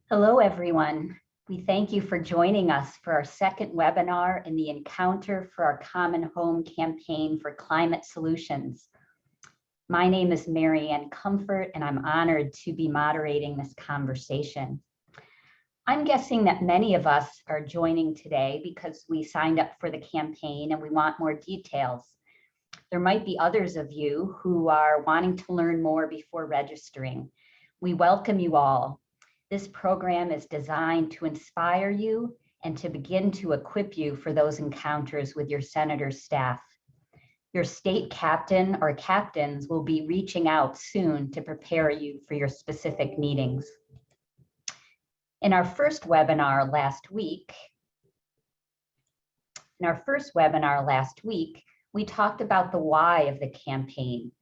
Hello, everyone. We thank you for joining us for our second webinar in the Encounter for Our Common Home campaign for climate solutions. My name is Mary Ann Comfort, and I'm honored to be moderating this conversation. I'm guessing that many of us are joining today because we signed up for the campaign and we want more details. There might be others of you who are wanting to learn more before registering. We welcome you all. This program is designed to inspire you and to begin to equip you for those encounters with your senator's staff. Your state captain or captains will be reaching out soon to prepare you for your specific meetings. In our first webinar last week, we talked about the why of the campaign,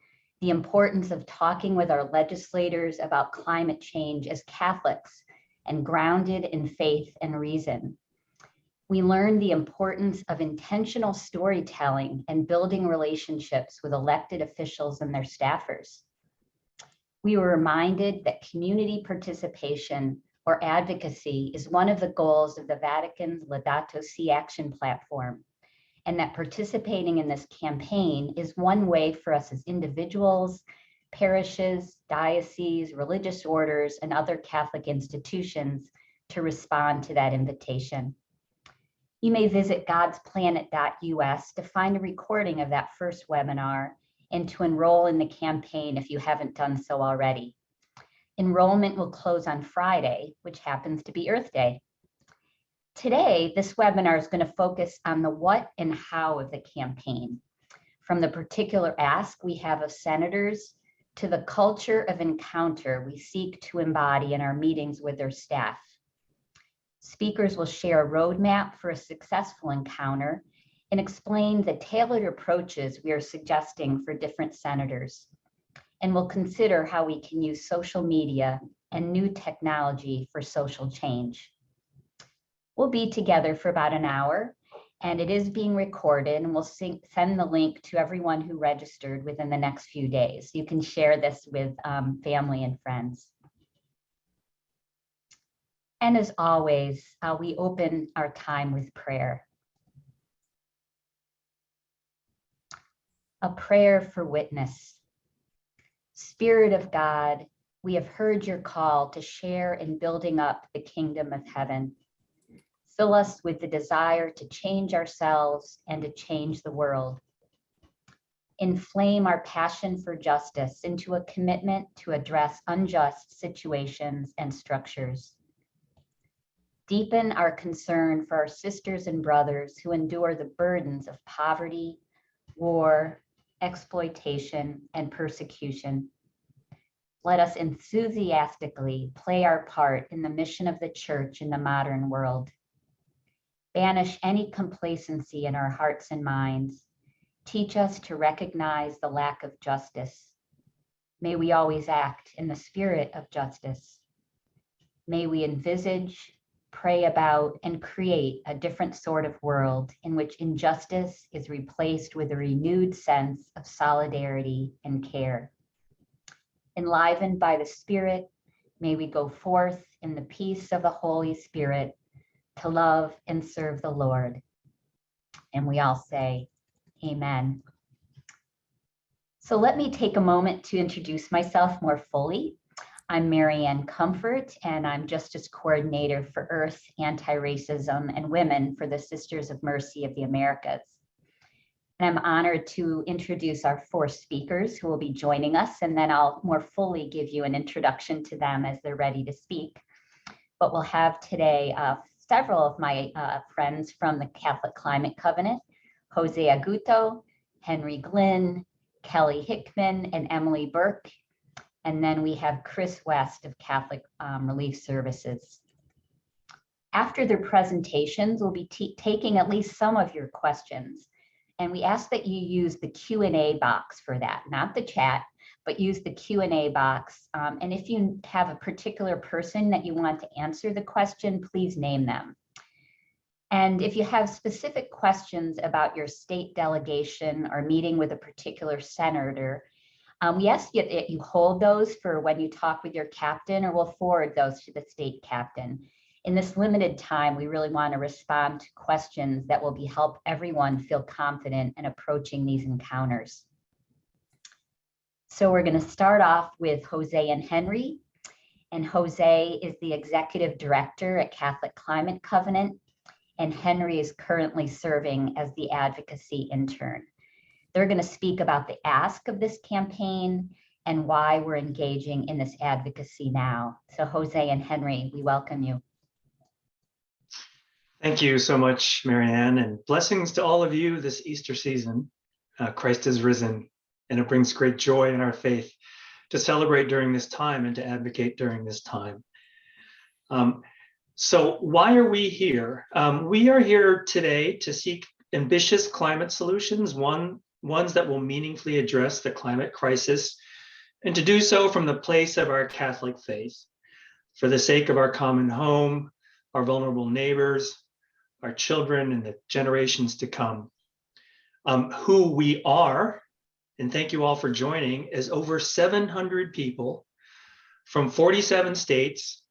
the importance of talking with our legislators about climate change as Catholics and grounded in faith and reason. We learned the importance of intentional storytelling and building relationships with elected officials and their staffers. We were reminded that community participation or advocacy is one of the goals of the Vatican's Laudato Si' action platform, and that participating in this campaign is one way for us as individuals, parishes, dioceses, religious orders, and other Catholic institutions to respond to that invitation. You may visit godsplanet.us to find a recording of that first webinar and to enroll in the campaign if you haven't done so already. Enrollment will close on Friday, which happens to be Earth Day. Today, this webinar is going to focus on the what and how of the campaign, from the particular ask we have of senators to the culture of encounter we seek to embody in our meetings with their staff. Speakers will share a roadmap for a successful encounter and explain the tailored approaches we are suggesting for different senators. And we'll consider how we can use social media and new technology for social change. We'll be together for about an hour, and it is being recorded, and we'll send the link to everyone who registered within the next few days. You can share this with family and friends. And as always, we open our time with prayer. A prayer for witness. Spirit of God, we have heard your call to share in building up the kingdom of heaven. Fill us with the desire to change ourselves and to change the world. Inflame our passion for justice into a commitment to address unjust situations and structures. Deepen our concern for our sisters and brothers who endure the burdens of poverty, war, exploitation, and persecution. Let us enthusiastically play our part in the mission of the Church in the modern world. Banish any complacency in our hearts and minds. Teach us to recognize the lack of justice. May we always act in the spirit of justice. May we envisage, pray about, and create a different sort of world in which injustice is replaced with a renewed sense of solidarity and care. Enlivened by the Spirit, may we go forth in the peace of the Holy Spirit to love and serve the Lord. And we all say, Amen. So let me take a moment to introduce myself more fully. I'm Mary Ann Comfort, and I'm Justice Coordinator for Earth, Anti-Racism, and Women for the Sisters of Mercy of the Americas. And I'm honored to introduce our four speakers who will be joining us, and then I'll more fully give you an introduction to them as they're ready to speak. But we'll have today several of my friends from the Catholic Climate Covenant, Jose Aguto, Henry Glynn, Kelly Hickman, and Emily Burke. And then we have Chris West of Catholic Relief Services. After their presentations, we'll be taking at least some of your questions. And we ask that you use the Q&A box for that, not the chat, but use the Q&A box. And if you have a particular person that you want to answer the question, please name them. And if you have specific questions about your state delegation or meeting with a particular senator, We ask that you hold those for when you talk with your captain, or we'll forward those to the state captain. In this limited time, we really want to respond to questions that will help everyone feel confident in approaching these encounters. So we're going to start off with Jose and Henry. And Jose is the executive director at Catholic Climate Covenant, and Henry is currently serving as the advocacy intern. They're going to speak about the ask of this campaign and why we're engaging in this advocacy now. So Jose and Henry, we welcome you. Thank you so much, Marianne, and blessings to all of you this Easter season. Christ is risen, and it brings great joy in our faith to celebrate during this time and to advocate during this time. So why are we here? We are here today to seek ambitious climate solutions, ones that will meaningfully address the climate crisis, and to do so from the place of our Catholic faith, for the sake of our common home, our vulnerable neighbors, our children, and the generations to come. Who we are, and thank you all for joining, is over 700 people from 47 states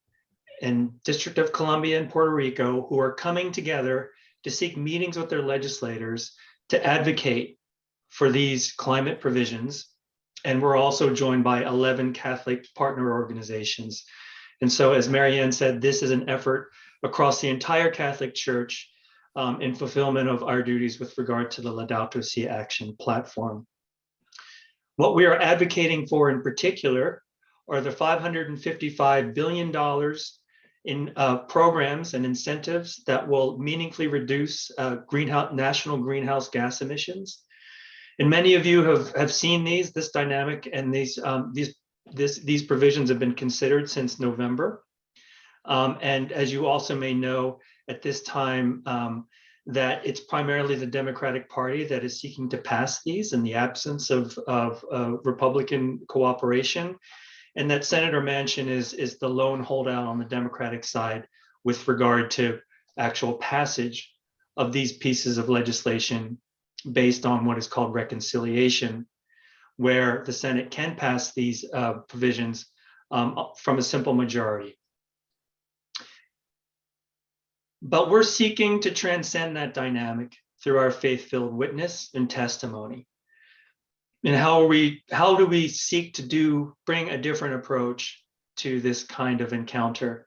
and District of Columbia and Puerto Rico who are coming together to seek meetings with their legislators to advocate for these climate provisions. And we're also joined by 11 Catholic partner organizations. And so, as Marianne said, this is an effort across the entire Catholic Church in fulfillment of our duties with regard to the Laudato Si Action platform. What we are advocating for in particular are the $555 billion in programs and incentives that will meaningfully reduce national greenhouse gas emissions. And many of you have seen this dynamic, and these provisions have been considered since November. And as you also may know, at this time, that it's primarily the Democratic Party that is seeking to pass these in the absence of Republican cooperation, and that Senator Manchin is the lone holdout on the Democratic side with regard to actual passage of these pieces of legislation based on what is called reconciliation, where the Senate can pass these provisions from a simple majority. But we're seeking to transcend that dynamic through our faith-filled witness and testimony. And how do we seek to bring a different approach to this kind of encounter?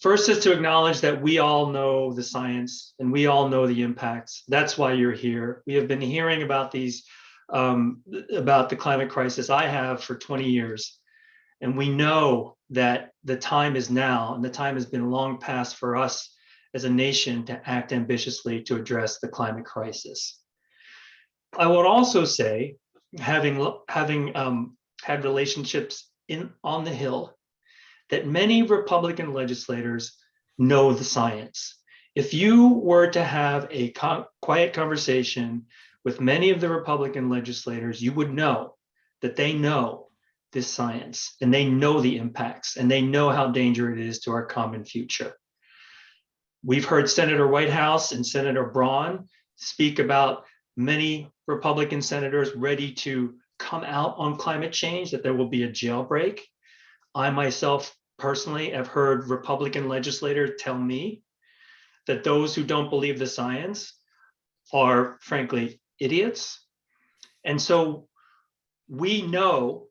First is to acknowledge that we all know the science and we all know the impacts. That's why you're here. We have been hearing about these, about the climate crisis. I have for 20 years. And we know that the time is now, and the time has been long past for us as a nation to act ambitiously to address the climate crisis. I would also say, having had relationships on the Hill, that many Republican legislators know the science. If you were to have a quiet conversation with many of the Republican legislators, you would know that they know this science, and they know the impacts, and they know how dangerous it is to our common future. We've heard Senator Whitehouse and Senator Braun speak about many Republican senators ready to come out on climate change, that there will be a jailbreak. I myself personally have heard Republican legislators tell me that those who don't believe the science are frankly idiots. And so we know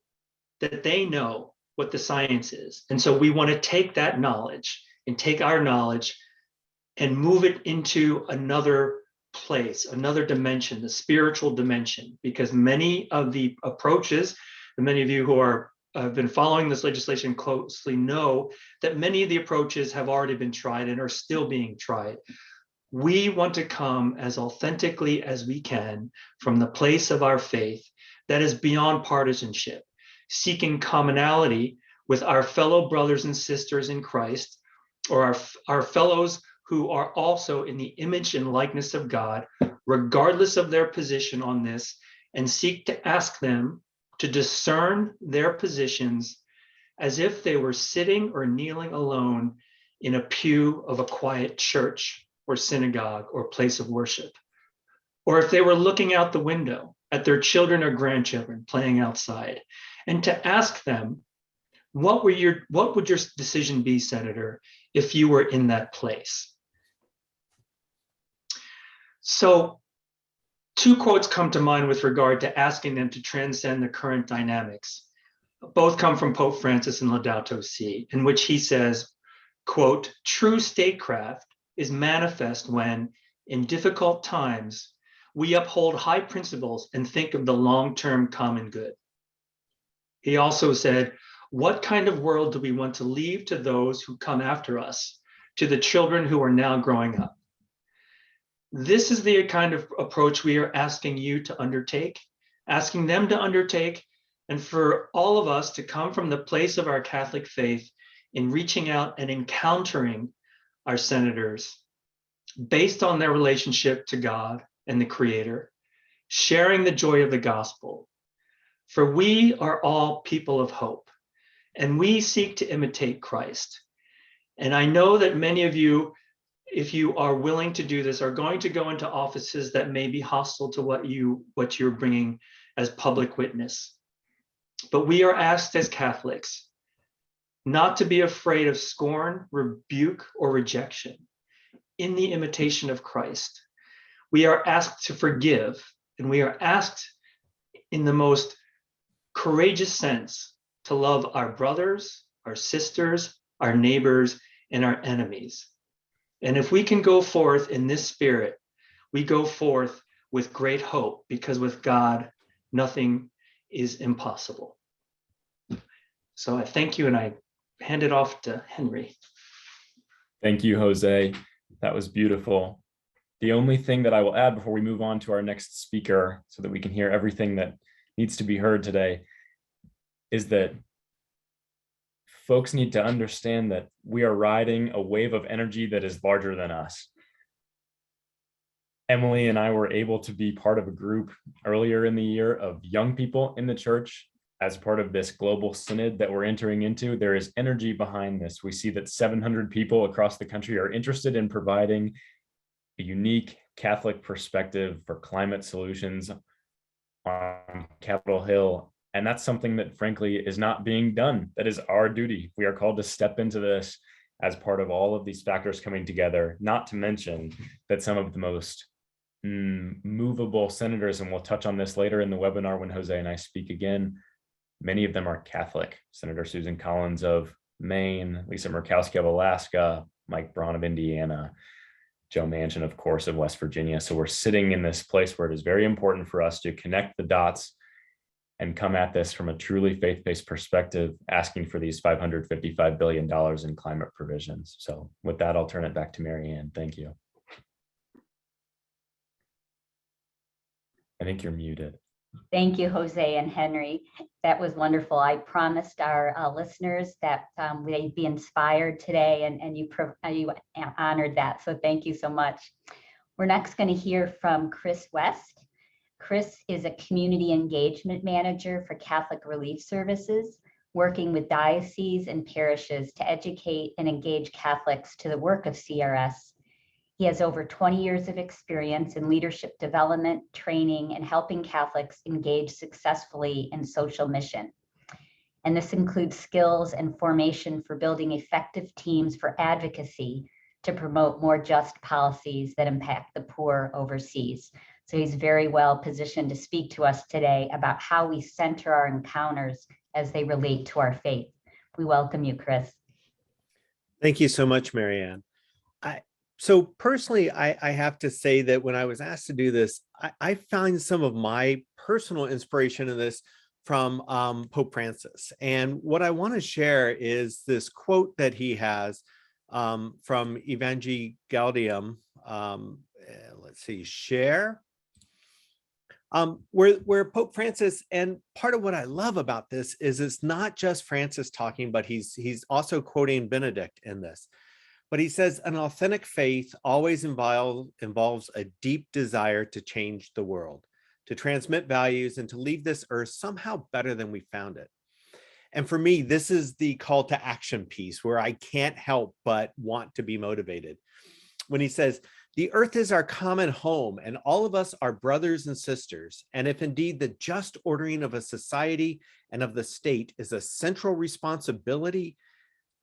that they know what the science is. And so we want to take that knowledge and take our knowledge and move it into another place, another dimension, the spiritual dimension, because many of the approaches, and many of you who have been following this legislation closely know that many of the approaches have already been tried and are still being tried. We want to come as authentically as we can from the place of our faith that is beyond partisanship, seeking commonality with our fellow brothers and sisters in Christ, or our fellows who are also in the image and likeness of God, regardless of their position on this, and seek to ask them to discern their positions as if they were sitting or kneeling alone in a pew of a quiet church or synagogue or place of worship, or if they were looking out the window at their children or grandchildren playing outside, and to ask them, what would your decision be, Senator, if you were in that place? So two quotes come to mind with regard to asking them to transcend the current dynamics. Both come from Pope Francis in Laudato Si, in which he says, quote, "True statecraft is manifest when, in difficult times, we uphold high principles and think of the long-term common good." He also said, "What kind of world do we want to leave to those who come after us, to the children who are now growing up?" This is the kind of approach we are asking you to undertake, asking them to undertake, and for all of us to come from the place of our Catholic faith in reaching out and encountering our senators based on their relationship to God and the Creator, sharing the joy of the gospel. For we are all people of hope, and we seek to imitate Christ. And I know that many of you, if you are willing to do this, are going to go into offices that may be hostile to what you're bringing as public witness. But we are asked as Catholics not to be afraid of scorn, rebuke, or rejection in the imitation of Christ. We are asked to forgive, and we are asked in the most courageous sense to love our brothers, our sisters, our neighbors, and our enemies. And if we can go forth in this spirit, we go forth with great hope, because with God, nothing is impossible. So I thank you, and I hand it off to Henry. Thank you, Jose. That was beautiful. The only thing that I will add before we move on to our next speaker, so that we can hear everything that needs to be heard today, is that folks need to understand that we are riding a wave of energy that is larger than us. Emily and I were able to be part of a group earlier in the year of young people in the church as part of this global synod that we're entering into. There is energy behind this. We see that 700 people across the country are interested in providing a unique Catholic perspective for climate solutions on Capitol Hill. And that's something that, frankly, is not being done. That is our duty. We are called to step into this as part of all of these factors coming together, not to mention that some of the most movable senators, and we'll touch on this later in the webinar when Jose and I speak again, many of them are Catholic. Senator Susan Collins of Maine, Lisa Murkowski of Alaska, Mike Braun of Indiana, Joe Manchin, of course, of West Virginia. So we're sitting in this place where it is very important for us to connect the dots and come at this from a truly faith-based perspective, asking for these $555 billion in climate provisions. So with that, I'll turn it back to Mary Ann. Thank you. I think you're muted. Thank you, Jose and Henry. That was wonderful. I promised our listeners that they'd be inspired today, and you honored that. So thank you so much. We're next going to hear from Chris West. Chris is a community engagement manager for Catholic Relief Services, working with dioceses and parishes to educate and engage Catholics to the work of CRS. He has over 20 years of experience in leadership development, training, and helping Catholics engage successfully in social mission. And this includes skills and formation for building effective teams for advocacy to promote more just policies that impact the poor overseas. So he's very well positioned to speak to us today about how we center our encounters as they relate to our faith. We welcome you, Chris. Thank you so much, Mary Ann. So personally, I have to say that when I was asked to do this, I found some of my personal inspiration in this from Pope Francis. And what I want to share is this quote that he has from Evangelii Gaudium. Let's see, share. Where Pope Francis, and part of what I love about this is it's not just Francis talking, but he's also quoting Benedict in this. But he says, an authentic faith always involves a deep desire to change the world, to transmit values, and to leave this earth somehow better than we found it. And for me, this is the call to action piece where I can't help but want to be motivated. When he says, The earth is our common home, and all of us are brothers and sisters. And if indeed the just ordering of a society and of the state is a central responsibility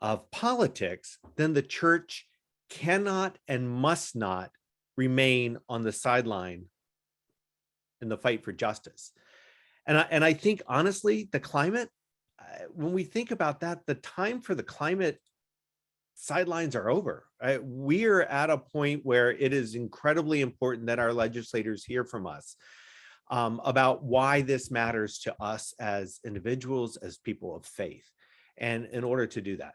of politics, then the church cannot and must not remain on the sideline in the fight for justice. And I think, honestly, the climate, when we think about that, the time for the climate sidelines are over. Right? We are at a point where it is incredibly important that our legislators hear from us about why this matters to us as individuals, as people of faith, and in order to do that.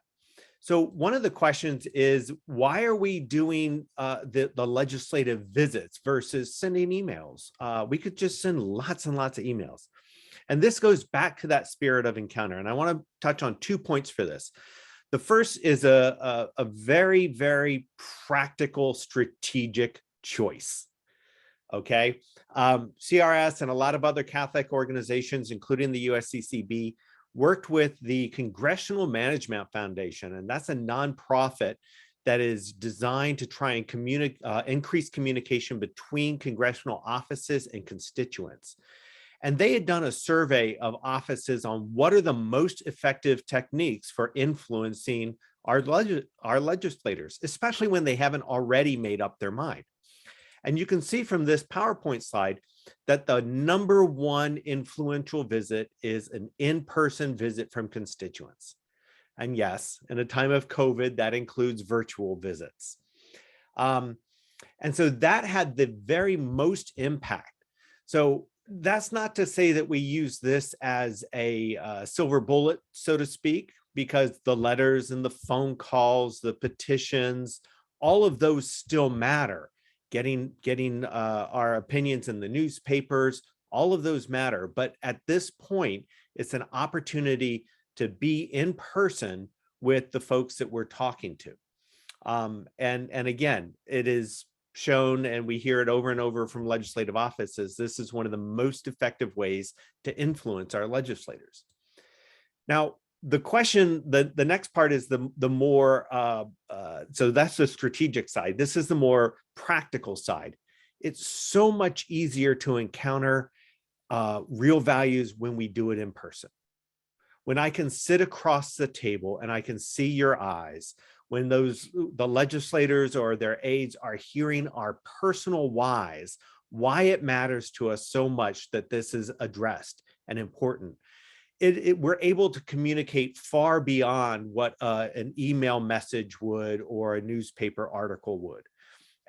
So one of the questions is, why are we doing the legislative visits versus sending emails? We could just send lots and lots of emails. And this goes back to that spirit of encounter. And I want to touch on 2 points for this. The first is a very, very practical, strategic choice. Okay. CRS and a lot of other Catholic organizations, including the USCCB, worked with the Congressional Management Foundation, and that's a nonprofit that is designed to try and increase communication between congressional offices and constituents. And they had done a survey of offices on what are the most effective techniques for influencing our legislators, especially when they haven't already made up their mind. And you can see from this PowerPoint slide that the number one influential visit is an in-person visit from constituents. And yes, in a time of COVID, that includes virtual visits. And so that had the very most impact. So that's not to say that we use this as a silver bullet, so to speak, because the letters and the phone calls, the petitions, all of those still matter. Getting our opinions in the newspapers, all of those matter. But at this point, it's an opportunity to be in person with the folks that we're talking to. And again, it is shown, and we hear it over and over from legislative offices, this is one of the most effective ways to influence our legislators. Now, the question, the next part is the more, so that's the strategic side. This is the more practical side. It's so much easier to encounter real values when we do it in person. When I can sit across the table and I can see your eyes, when the legislators or their aides are hearing our personal whys, why it matters to us so much that this is addressed and important. We're able to communicate far beyond what an email message would or a newspaper article would.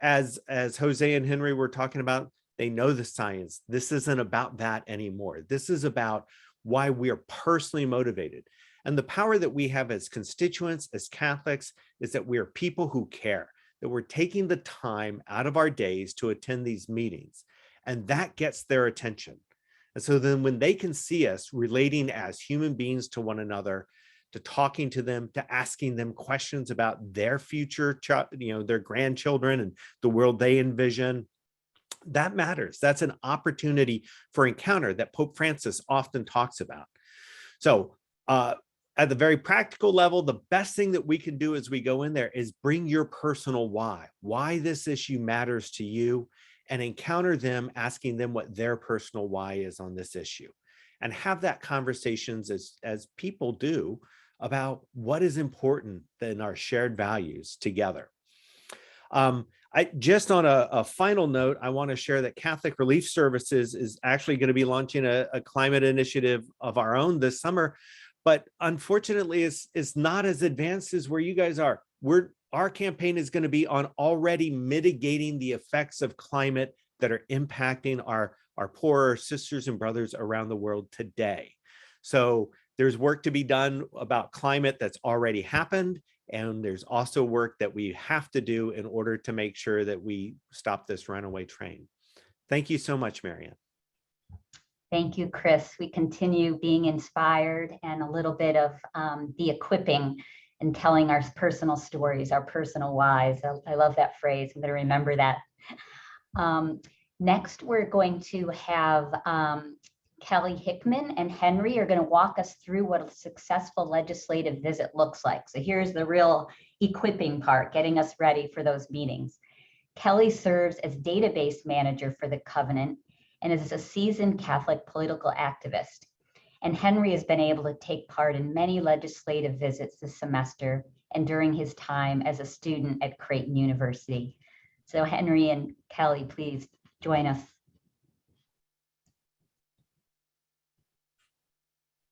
As Jose and Henry were talking about, they know the science. This isn't about that anymore. This is about why we are personally motivated. And the power that we have as constituents, as Catholics, is that we are people who care, that we're taking the time out of our days to attend these meetings. And that gets their attention. And so then when they can see us relating as human beings to one another, to talking to them, to asking them questions about their future, their grandchildren and the world they envision, that matters. That's an opportunity for encounter that Pope Francis often talks about. So at the very practical level, the best thing that we can do as we go in there is bring your personal why this issue matters to you, and encounter them, asking them what their personal why is on this issue, and have that conversations as people do about what is important in our shared values together. I just on a final note, I want to share that Catholic Relief Services is actually going to be launching a climate initiative of our own this summer, but unfortunately it's not as advanced as where you guys are. Our campaign is going to be on already mitigating the effects of climate that are impacting our poorer sisters and brothers around the world today. So there's work to be done about climate that's already happened. And there's also work that we have to do in order to make sure that we stop this runaway train. Thank you so much, Marianne. Thank you, Chris. We continue being inspired and a little bit of the equipping and telling our personal stories, our personal whys. I love that phrase. I'm going to remember that. Next, we're going to have Kelly Hickman and Henry are going to walk us through what a successful legislative visit looks like. So here's the real equipping part, getting us ready for those meetings. Kelly serves as database manager for the Covenant and is a seasoned Catholic political activist. And Henry has been able to take part in many legislative visits this semester and during his time as a student at Creighton University. So Henry and Kelly, please join us.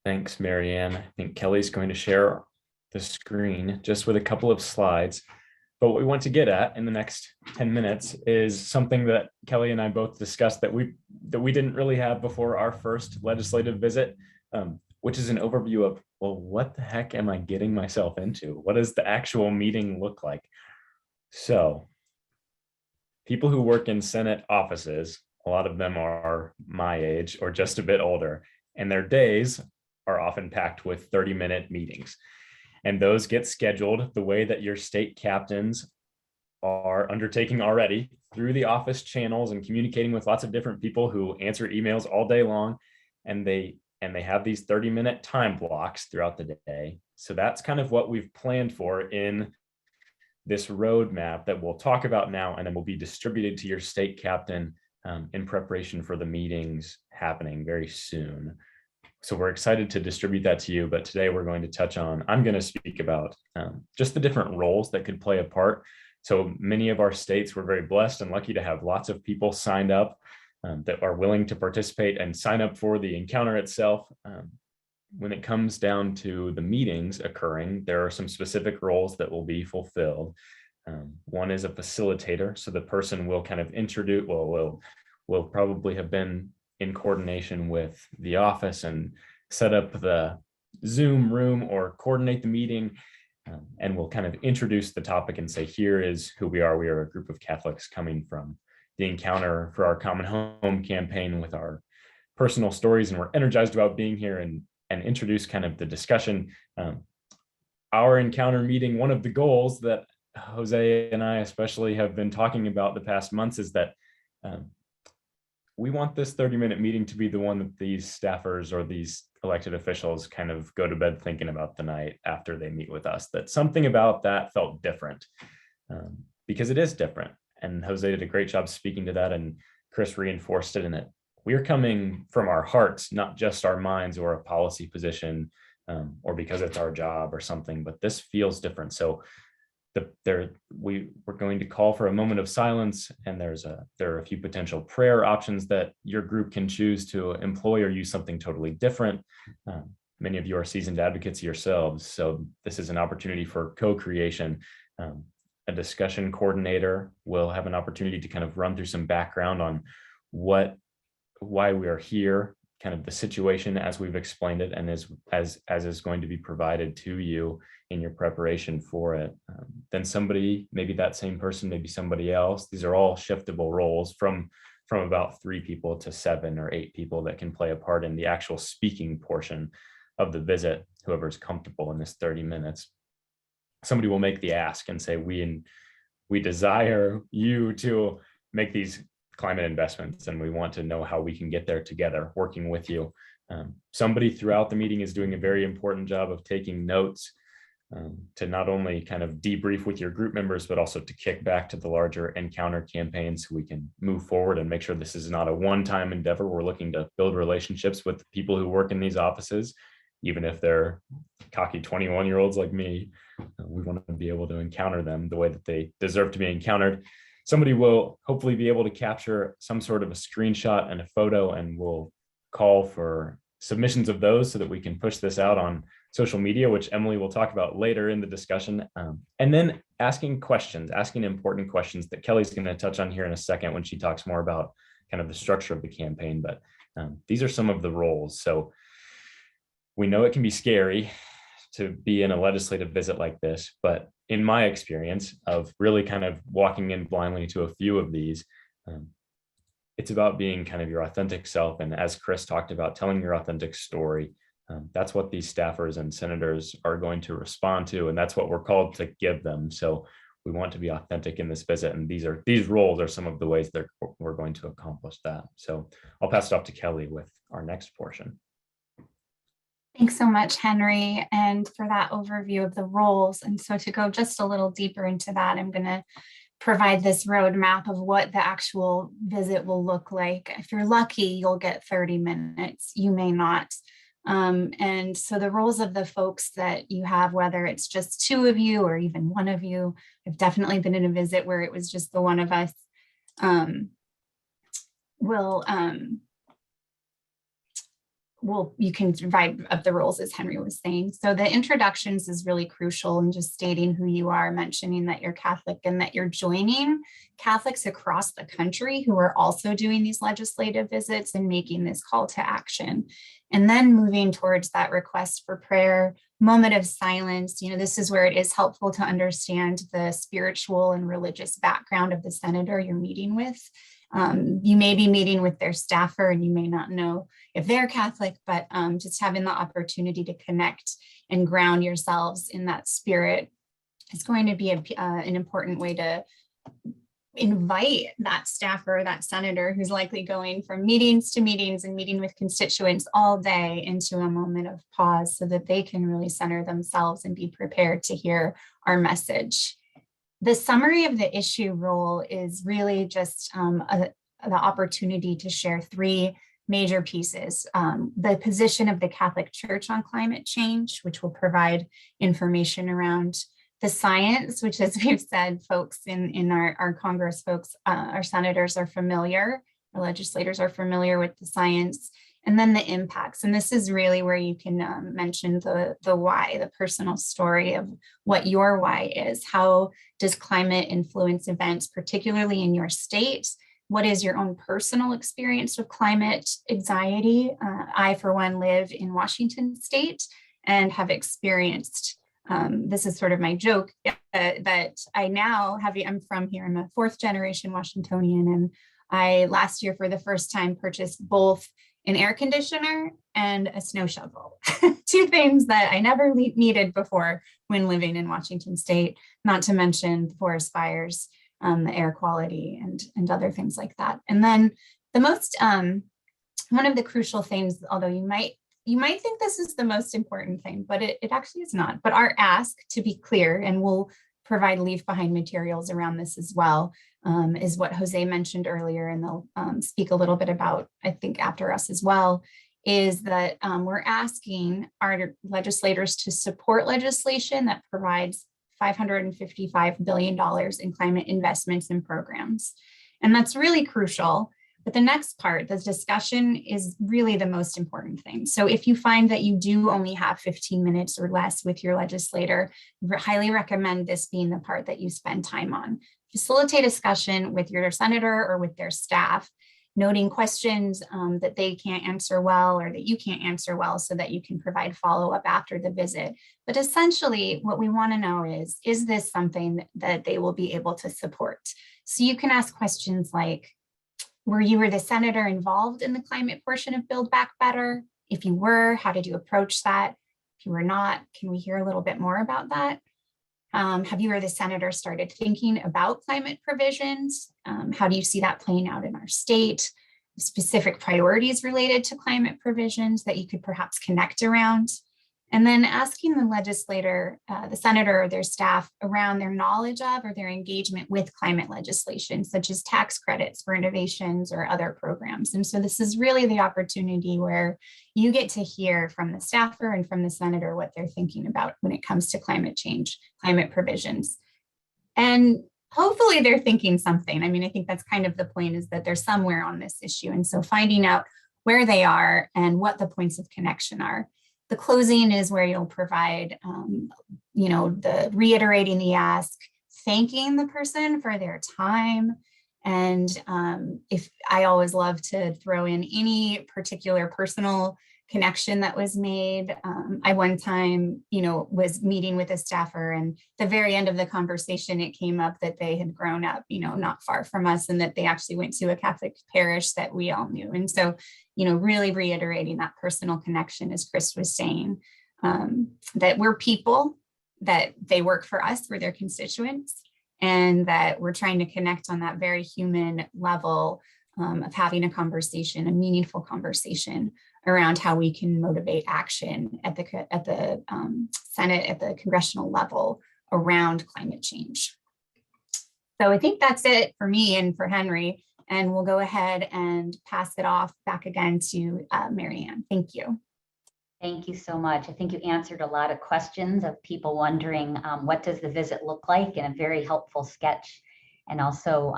Thanks, Marianne. I think Kelly's going to share the screen just with a couple of slides. But what we want to get at in the next 10 minutes is something that Kelly and I both discussed that we didn't really have before our first legislative visit, which is an overview of, well, what the heck am I getting myself into? What does the actual meeting look like? So people who work in Senate offices, a lot of them are my age or just a bit older, and their days are often packed with 30-minute meetings. And those get scheduled the way that your state captains are undertaking already through the office channels and communicating with lots of different people who answer emails all day long. And they have these 30-minute time blocks throughout the day. So that's kind of what we've planned for in this roadmap that we'll talk about now, and then will be distributed to your state captain in preparation for the meetings happening very soon. So we're excited to distribute that to you, but today we're going to touch on, I'm going to speak about just the different roles that could play a part. So many of our states were very blessed and lucky to have lots of people signed up that are willing to participate and sign up for the encounter itself. When it comes down to the meetings occurring, there are some specific roles that will be fulfilled. One is a facilitator. So the person will kind of introduce, will probably have been in coordination with the office and set up the Zoom room or coordinate the meeting, and we'll kind of introduce the topic and say, here is who we are. We are a group of Catholics coming from the Encounter for Our Common Home campaign with our personal stories, and we're energized about being here and introduce kind of the discussion. Our encounter meeting, one of the goals that Jose and I especially have been talking about the past months is that we want this 30-minute meeting to be the one that these staffers or these elected officials kind of go to bed thinking about the night after they meet with us, that something about that felt different, because it is different. And Jose did a great job speaking to that, and Chris reinforced it in it. We're coming from our hearts, not just our minds or a policy position, or because it's our job or something, but this feels different. So we're going to call for a moment of silence, and there are a few potential prayer options that your group can choose to employ or use something totally different. Many of you are seasoned advocates yourselves, so this is an opportunity for co-creation. A discussion coordinator will have an opportunity to kind of run through some background on why we are here, kind of the situation as we've explained it, and as is going to be provided to you in your preparation for it. Then somebody, maybe that same person, maybe somebody else. These are all shiftable roles from about 3 people to 7 or 8 people that can play a part in the actual speaking portion of the visit, whoever's comfortable in this 30 minutes. Somebody will make the ask and say, we desire you to make these climate investments, and we want to know how we can get there together, working with you. Somebody throughout the meeting is doing a very important job of taking notes, to not only kind of debrief with your group members, but also to kick back to the larger encounter campaign so we can move forward and make sure this is not a one-time endeavor. We're looking to build relationships with the people who work in these offices, even if they're cocky 21-year-olds like me. We want to be able to encounter them the way that they deserve to be encountered. Somebody will hopefully be able to capture some sort of a screenshot and a photo, and we'll call for submissions of those so that we can push this out on social media, which Emily will talk about later in the discussion. And then asking important questions that Kelly's going to touch on here in a second when she talks more about kind of the structure of the campaign. But these are some of the roles. So we know it can be scary to be in a legislative visit like this, but in my experience of really kind of walking in blindly to a few of these, it's about being kind of your authentic self. And as Chris talked about, telling your authentic story. That's what these staffers and senators are going to respond to, and that's what we're called to give them. So we want to be authentic in this visit, and these roles are some of the ways that we're going to accomplish that. So I'll pass it off to Kelly with our next portion. Thanks so much, Henry, and for that overview of the roles. And so to go just a little deeper into that, I'm going to provide this roadmap of what the actual visit will look like. If you're lucky, you'll get 30 minutes. You may not. And so the roles of the folks that you have, whether it's just two of you or even one of you, I've definitely been in a visit where it was just the one of us, you can divide up the roles as Henry was saying. So the introductions is really crucial in just stating who you are, mentioning that you're Catholic and that you're joining Catholics across the country who are also doing these legislative visits and making this call to action. And then moving towards that request for prayer, moment of silence. This is where it is helpful to understand the spiritual and religious background of the senator you're meeting with. You may be meeting with their staffer and you may not know if they're Catholic, but just having the opportunity to connect and ground yourselves in that spirit is going to be an important way to invite that staffer, that senator who's likely going from meetings to meetings and meeting with constituents all day into a moment of pause so that they can really center themselves and be prepared to hear our message. The summary of the issue role is really just the opportunity to share three major pieces. The position of the Catholic Church on climate change, which will provide information around the science, which, as we've said, folks in our Congress folks, our senators are familiar, our legislators are familiar with the science, and then the impacts. And this is really where you can mention the why, the personal story of what your why is. How does climate influence events, particularly in your state? What is your own personal experience with climate anxiety? I, for one, live in Washington State and have experienced, this is sort of my joke, that I now I'm from here, I'm a fourth generation Washingtonian, and I last year for the first time purchased both an air conditioner and a snow shovel, two things that I never needed before when living in Washington State, not to mention the forest fires, the air quality and other things like that. And then the most, one of the crucial things, although you might think this is the most important thing, but it actually is not. But our ask, to be clear, and we'll provide leave behind materials around this as well, is what Jose mentioned earlier, and they'll speak a little bit about, I think, after us as well, is that we're asking our legislators to support legislation that provides $555 billion in climate investments and programs. And that's really crucial. But the next part, the discussion, is really the most important thing. So if you find that you do only have 15 minutes or less with your legislator, I highly recommend this being the part that you spend time on. Facilitate discussion with your senator or with their staff, noting questions that they can't answer well or that you can't answer well so that you can provide follow-up after the visit. But essentially what we want to know is this something that they will be able to support? So you can ask questions like, were you or the senator involved in the climate portion of Build Back Better? If you were, how did you approach that? If you were not, can we hear a little bit more about that? Have you or the senator started thinking about climate provisions? How do you see that playing out in our state? Specific priorities related to climate provisions that you could perhaps connect around? And then asking the legislator, the senator or their staff around their knowledge of or their engagement with climate legislation, such as tax credits for innovations or other programs. And so this is really the opportunity where you get to hear from the staffer and from the senator what they're thinking about when it comes to climate change, climate provisions. And hopefully they're thinking something. I mean, I think that's kind of the point, is that they're somewhere on this issue. And so finding out where they are and what the points of connection are. The closing is where you'll provide, the reiterating the ask, thanking the person for their time. And if I always love to throw in any particular personal connection that was made. I one time, was meeting with a staffer, and the very end of the conversation, it came up that they had grown up, not far from us, and that they actually went to a Catholic parish that we all knew. And so, really reiterating that personal connection, as Chris was saying, that we're people, that they work for us, we're their constituents, and that we're trying to connect on that very human level of having a conversation, a meaningful conversation around how we can motivate action at the Senate, at the congressional level around climate change. So I think that's it for me and for Henry. And we'll go ahead and pass it off back again to Mary Ann. Thank you. Thank you so much. I think you answered a lot of questions of people wondering what does the visit look like, in a very helpful sketch, and also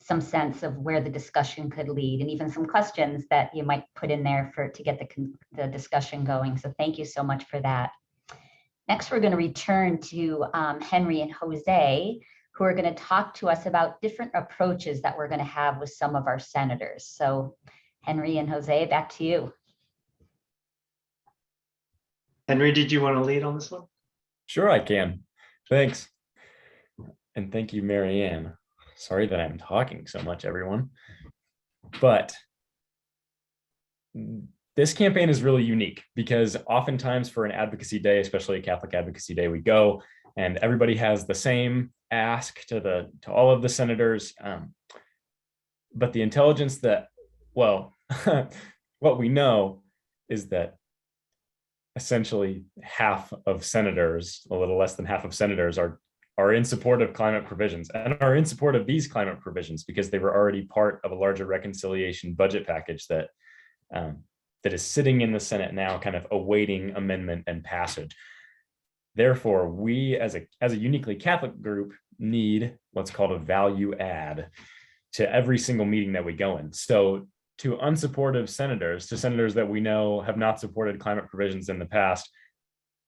some sense of where the discussion could lead, and even some questions that you might put in there to get the discussion going. So thank you so much for that. Next, we're going to return to Henry and Jose, who are going to talk to us about different approaches that we're going to have with some of our senators. So Henry and Jose, back to you. Henry, did you want to lead on this one? Sure, I can. Thanks. And thank you, Mary Ann. Sorry that I'm talking so much, everyone. But this campaign is really unique because oftentimes for an advocacy day, especially a Catholic advocacy day, we go and everybody has the same ask to all of the senators. But the intelligence that, well, what we know is that essentially half of senators, a little less than half of senators, are in support of climate provisions and are in support of these climate provisions because they were already part of a larger reconciliation budget package that is sitting in the Senate now, kind of awaiting amendment and passage. Therefore, we as a uniquely Catholic group need what's called a value add to every single meeting that we go in. So to unsupportive senators, to senators that we know have not supported climate provisions in the past,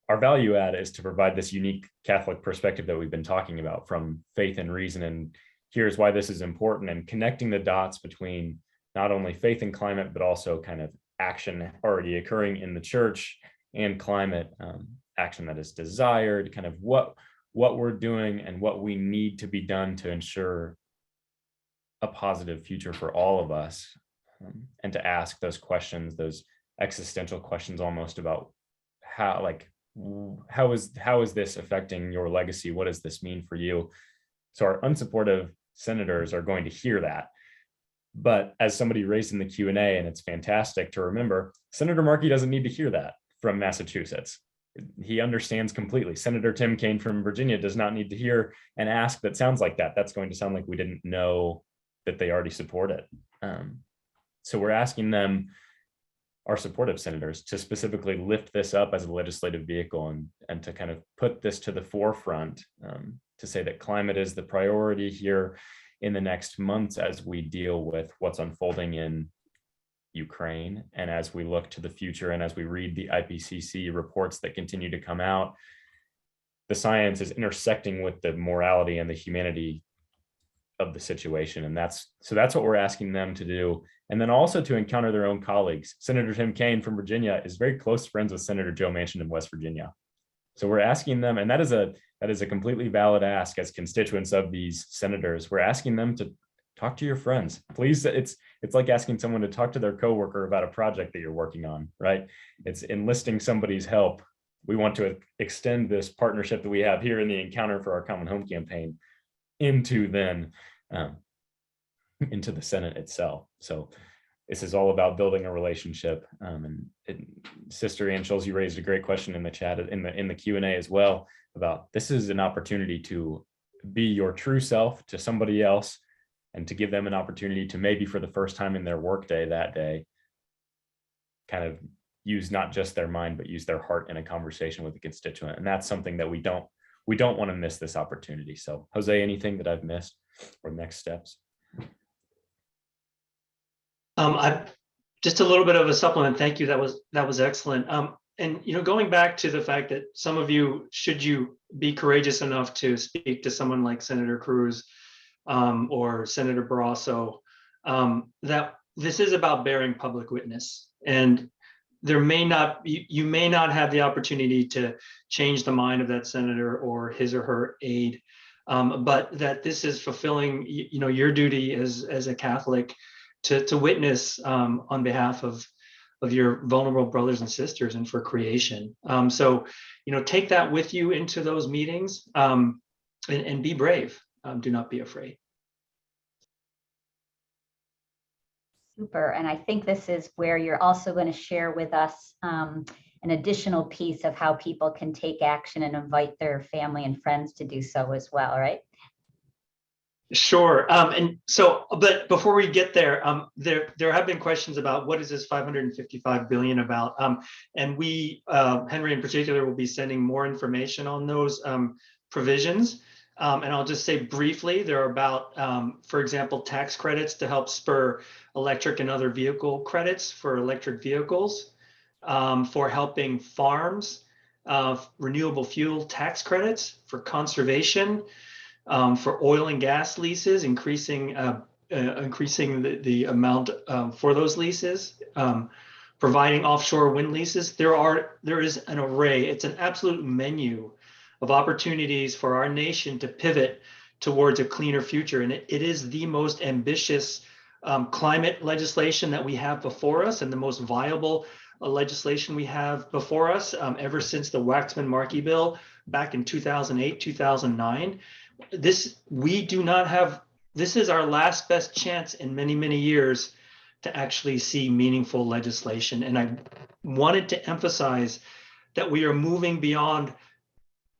our value add is to provide this unique Catholic perspective that we've been talking about, from faith and reason, and here's why this is important, and connecting the dots between not only faith and climate, but also kind of action already occurring in the church and climate action that is desired, kind of what we're doing and what we need to be done to ensure a positive future for all of us. And to ask those questions, those existential questions almost about how is this affecting your legacy? What does this mean for you? So our unsupportive senators are going to hear that. But as somebody raised in the Q&A, and it's fantastic to remember, Senator Markey doesn't need to hear that from Massachusetts. He understands completely. Senator Tim Kaine from Virginia does not need to hear an ask that sounds like that. That's going to sound like we didn't know that they already support it. So we're asking them, our supportive senators, to specifically lift this up as a legislative vehicle and to kind of put this to the forefront, to say that climate is the priority here in the next months as we deal with what's unfolding in Ukraine, and as we look to the future, and as we read the IPCC reports that continue to come out. The science is intersecting with the morality and the humanity of the situation, and that's what we're asking them to do. And then also to encounter their own colleagues. Senator Tim Kaine from Virginia is very close friends with Senator Joe Manchin in West Virginia. So we're asking them, and that is a completely valid ask as constituents of these senators. We're asking them to talk to your friends. Please, it's like asking someone to talk to their coworker about a project that you're working on, right? It's enlisting somebody's help. We want to extend this partnership that we have here in the Encounter for Our Common Home campaign into the Senate itself. So this is all about building a relationship. Sister Ann Schulz, you raised a great question in the chat, in the Q&A as well, about this is an opportunity to be your true self to somebody else, and to give them an opportunity to, maybe for the first time in their workday that day, kind of use not just their mind, but use their heart in a conversation with a constituent. And that's something that we don't want to miss this opportunity. So Jose, anything that I've missed or next steps? Just a little bit of a supplement. Thank you. That was excellent. And going back to the fact that some of you, should you be courageous enough to speak to someone like Senator Cruz or Senator Barrasso, that this is about bearing public witness, and you may not have the opportunity to change the mind of that senator or his or her aide, but that this is fulfilling your duty as a Catholic to witness on behalf of your vulnerable brothers and sisters and for creation. So take that with you into those meetings, and be brave. Do not be afraid. Super. And I think this is where you're also going to share with us an additional piece of how people can take action and invite their family and friends to do so as well, right? Sure. And so, but before we get there, there have been questions about what is this 555 billion about? And we, Henry in particular, will be sending more information on those provisions. And I'll just say briefly, they're about, for example, tax credits to help spur electric and other vehicle credits for electric vehicles, for helping farms, renewable fuel tax credits for conservation, for oil and gas leases, increasing the amount for those leases, providing offshore wind leases. There is an array. It's an absolute menu of opportunities for our nation to pivot towards a cleaner future, and it is the most ambitious climate legislation that we have before us, and the most viable legislation we have before us ever since the Waxman-Markey bill back in 2008, 2009. This is our last best chance in many, many years to actually see meaningful legislation. And I wanted to emphasize that we are moving beyond,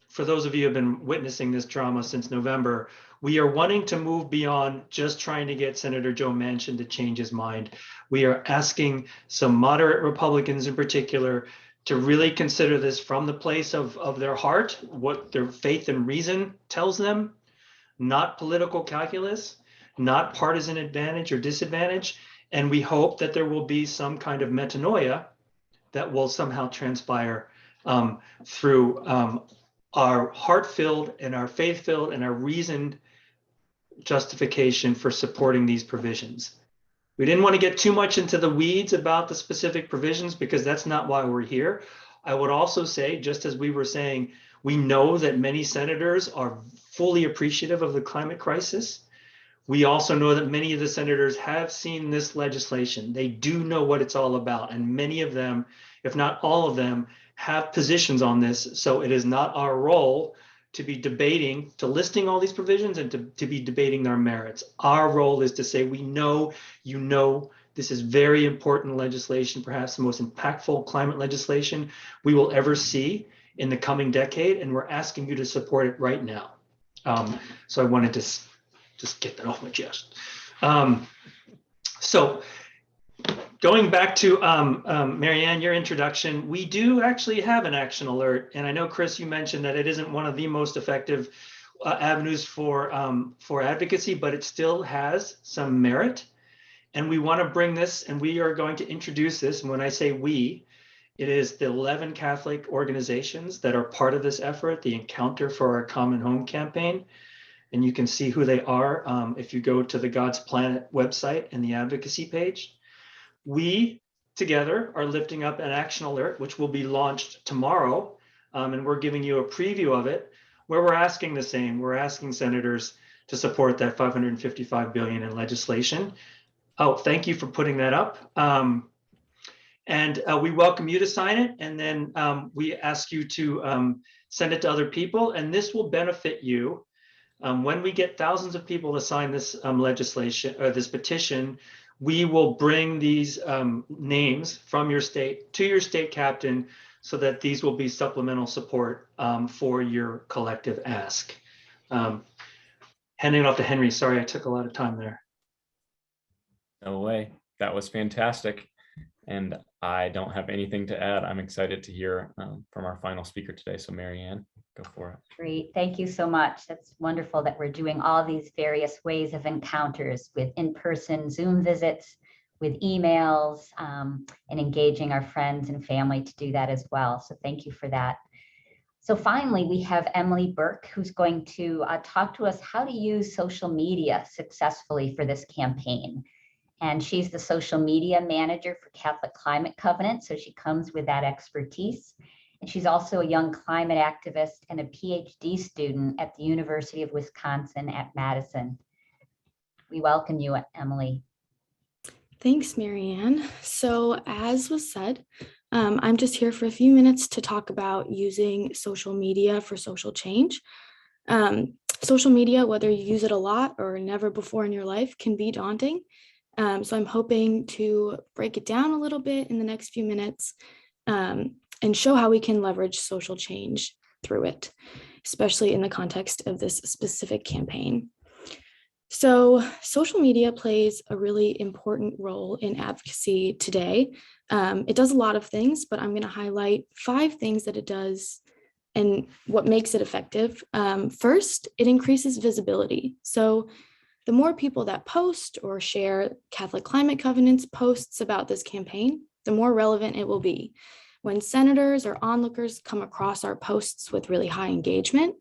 for those of you who have been witnessing this drama since November, we are wanting to move beyond just trying to get Senator Joe Manchin to change his mind. We are asking some moderate Republicans in particular to really consider this from the place of their heart, what their faith and reason tells them, not political calculus, not partisan advantage or disadvantage. And we hope that there will be some kind of metanoia that will somehow transpire through our heart-filled and our faith-filled and our reasoned justification for supporting these provisions. We didn't want to get too much into the weeds about the specific provisions because that's not why we're here. I would also say, just as we were saying, we know that many senators are fully appreciative of the climate crisis. We also know that many of the senators have seen this legislation. They do know what it's all about. And many of them, if not all of them, have positions on this. So it is not our role to be debating, to listing all these provisions and to be debating their merits. Our role is to say, we know, you know, this is very important legislation, perhaps the most impactful climate legislation we will ever see in the coming decade, and we're asking you to support it right now. So I wanted to just get that off my chest. So going back to Marianne, your introduction, we do actually have an action alert. And I know, Chris, you mentioned that it isn't one of the most effective avenues for advocacy, but it still has some merit. And we want to bring this, and we are going to introduce this. And when I say we, it is the 11 Catholic organizations that are part of this effort, the Encounter for Our Common Home campaign. And you can see who they are if you go to the God's Planet website and the advocacy page. We together are lifting up an action alert, which will be launched tomorrow. And we're giving you a preview of it, where we're asking the same. We're asking senators to support that $555 billion in legislation. Oh, thank you for putting that up. And we welcome you to sign it. And then we ask you to send it to other people. And this will benefit you. When we get thousands of people to sign this legislation or this petition, we will bring these names from your state to your state captain so that these will be supplemental support for your collective ask. Handing it off to Henry. Sorry, I took a lot of time there. No way. That was fantastic. And I don't have anything to add. I'm excited to hear from our final speaker today. So Marianne, go for it. Great. Thank you so much. That's wonderful that we're doing all these various ways of encounters with in-person Zoom visits, with emails, and engaging our friends and family to do that as well. So thank you for that. So finally, we have Emily Burke, who's going to talk to us how to use social media successfully for this campaign. And she's the social media manager for Catholic Climate Covenant, so she comes with that expertise. And she's also a young climate activist and a PhD student at the University of Wisconsin at Madison. We welcome you, Emily. Thanks, Marianne. So as was said, I'm just here for a few minutes to talk about using social media for social change. Social media, whether you use it a lot or never before in your life, can be daunting. So I'm hoping to break it down a little bit in the next few minutes and show how we can leverage social change through it, especially in the context of this specific campaign. So social media plays a really important role in advocacy today. It does a lot of things, but I'm going to highlight 5 things that it does and what makes it effective. First, it increases visibility. So the more people that post or share Catholic Climate Covenant's posts about this campaign, the more relevant it will be. When senators or onlookers come across our posts with really high engagement,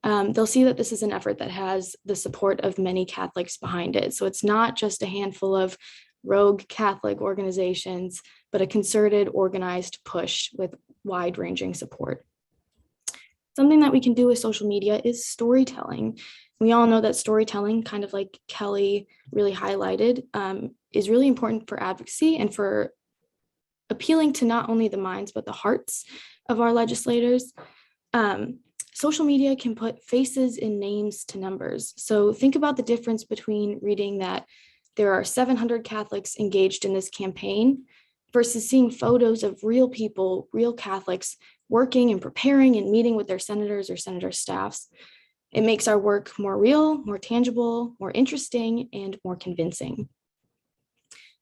they'll see that this is an effort that has the support of many Catholics behind it. So it's not just a handful of rogue Catholic organizations, but a concerted, organized push with wide-ranging support. Something that we can do with social media is storytelling. We all know that storytelling, kind of like Kelly really highlighted, is really important for advocacy and for appealing to not only the minds, but the hearts of our legislators. Social media can put faces and names to numbers. So think about the difference between reading that there are 700 Catholics engaged in this campaign versus seeing photos of real people, real Catholics working and preparing and meeting with their senators or senator staffs. It makes our work more real, more tangible, more interesting, and more convincing.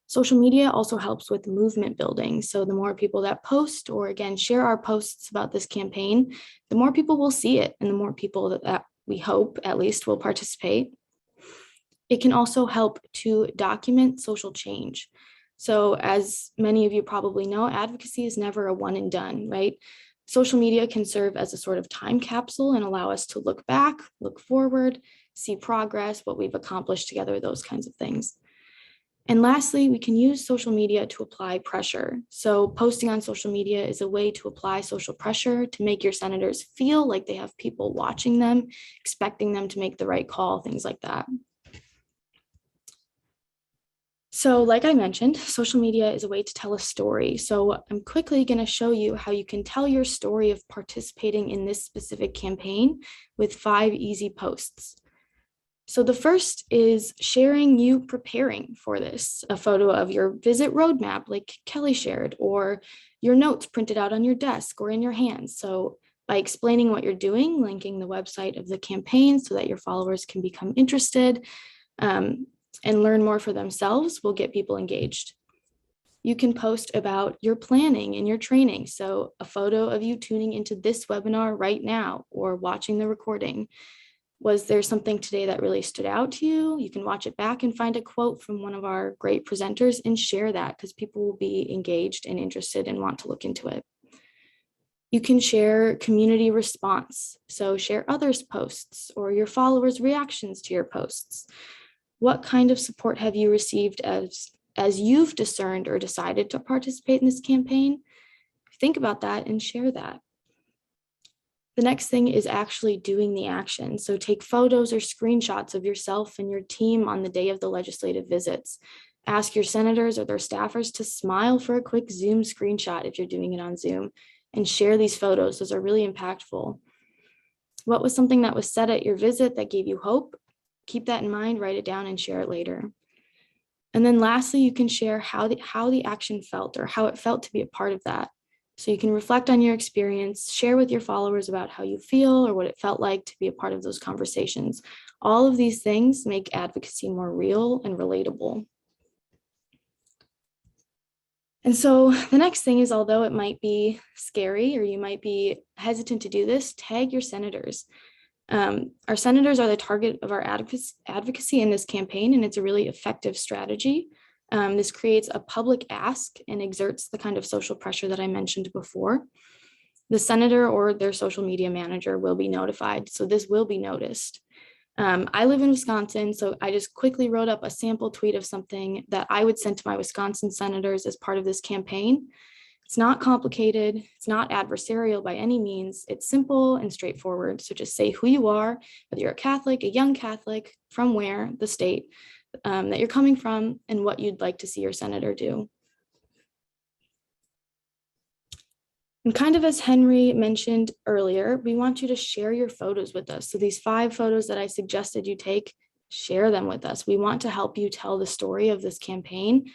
Social media also helps with movement building. So the more people that post or again share our posts about this campaign, the more people will see it and the more people that we hope at least will participate. It can also help to document social change. So as many of you probably know, advocacy is never a one and done, right? Social media can serve as a sort of time capsule and allow us to look back, look forward, see progress, what we've accomplished together, those kinds of things. And lastly, we can use social media to apply pressure. So posting on social media is a way to apply social pressure to make your senators feel like they have people watching them, expecting them to make the right call, things like that. So like I mentioned, social media is a way to tell a story. So I'm quickly going to show you how you can tell your story of participating in this specific campaign with 5 easy posts. So the first is sharing you preparing for this, a photo of your visit roadmap like Kelly shared, or your notes printed out on your desk or in your hands. So by explaining what you're doing, linking the website of the campaign so that your followers can become interested and learn more for themselves will get people engaged. You can post about your planning and your training. So a photo of you tuning into this webinar right now or watching the recording. Was there something today that really stood out to you? You can watch it back and find a quote from one of our great presenters and share that because people will be engaged and interested and want to look into it. You can share community response. So share others' posts or your followers' reactions to your posts. What kind of support have you received as you've discerned or decided to participate in this campaign? Think about that and share that. The next thing is actually doing the action. So take photos or screenshots of yourself and your team on the day of the legislative visits. Ask your senators or their staffers to smile for a quick Zoom screenshot if you're doing it on Zoom and share these photos. Those are really impactful. What was something that was said at your visit that gave you hope? Keep that in mind, write it down and share it later. And then lastly, you can share how the action felt or how it felt to be a part of that. So you can reflect on your experience, share with your followers about how you feel or what it felt like to be a part of those conversations. All of these things make advocacy more real and relatable. And so the next thing is, although it might be scary or you might be hesitant to do this, tag your senators. Our senators are the target of our advocacy in this campaign, and it's a really effective strategy. This creates a public ask and exerts the kind of social pressure that I mentioned before. The senator or their social media manager will be notified, so this will be noticed. I live in Wisconsin, so I just quickly wrote up a sample tweet of something that I would send to my Wisconsin senators as part of this campaign. It's not complicated, it's not adversarial by any means, it's simple and straightforward. So just say who you are, whether you're a Catholic, a young Catholic, from where, the state that you're coming from, and what you'd like to see your senator do. And kind of as Henry mentioned earlier, we want you to share your photos with us. So these 5 photos that I suggested you take, share them with us. We want to help you tell the story of this campaign,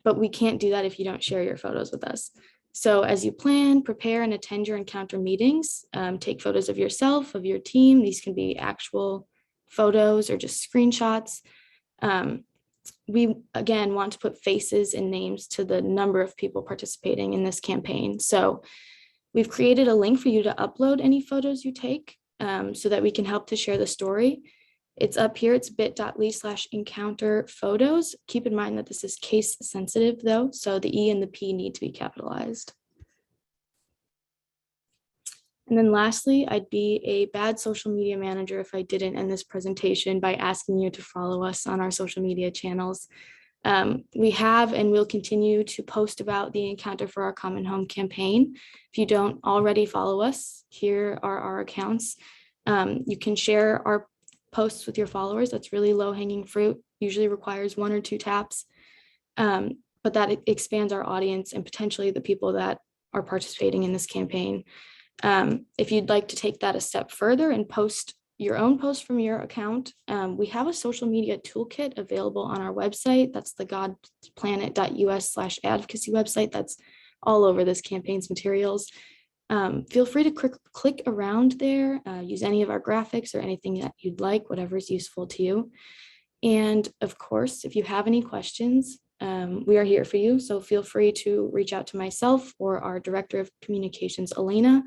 but we can't do that if you don't share your photos with us. So as you plan, prepare, and attend your encounter meetings, take photos of yourself, of your team. These can be actual photos or just screenshots. We, again, want to put faces and names to the number of people participating in this campaign. So we've created a link for you to upload any photos you take so that we can help to share the story. It's up here. It's bit.ly/encounter photos. Keep in mind that this is case sensitive though, so the E and the P need to be capitalized. And then lastly, I'd be a bad social media manager if I didn't end this presentation by asking you to follow us on our social media channels. We have and will continue to post about the Encounter for Our Common Home campaign. If you don't already follow us, here are our accounts. You can share our posts with your followers. That's really low hanging fruit, usually requires 1 or 2 taps, but that expands our audience and potentially the people that are participating in this campaign. If you'd like to take that a step further and post your own post from your account, we have a social media toolkit available on our website. That's the godplanet.us/advocacy website. That's all over this campaign's materials. Feel free to click around there, use any of our graphics or anything that you'd like, whatever is useful to you. And of course, if you have any questions, we are here for you. So feel free to reach out to myself or our Director of Communications, Elena.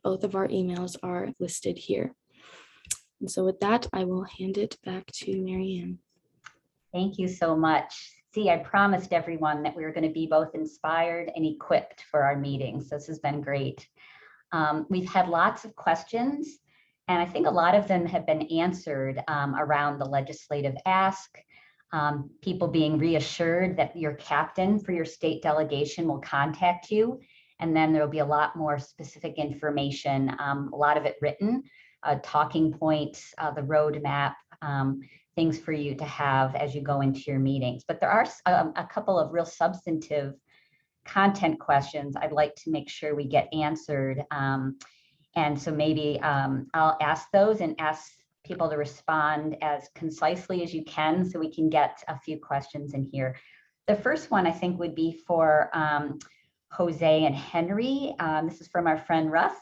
Both of our emails are listed here. And so with that, I will hand it back to Mary Ann. Thank you so much. See, I promised everyone that we were going to be both inspired and equipped for our meetings. This has been great. We've had lots of questions, and I think a lot of them have been answered around the legislative ask, people being reassured that your captain for your state delegation will contact you, and then there'll be a lot more specific information, a lot of it written, talking points, the roadmap, things for you to have as you go into your meetings. But there are a couple of real substantive content questions I'd like to make sure we get answered. And so maybe I'll ask those and ask people to respond as concisely as you can so we can get a few questions in here. The first one I think would be for Jose and Henry. This is from our friend Russ.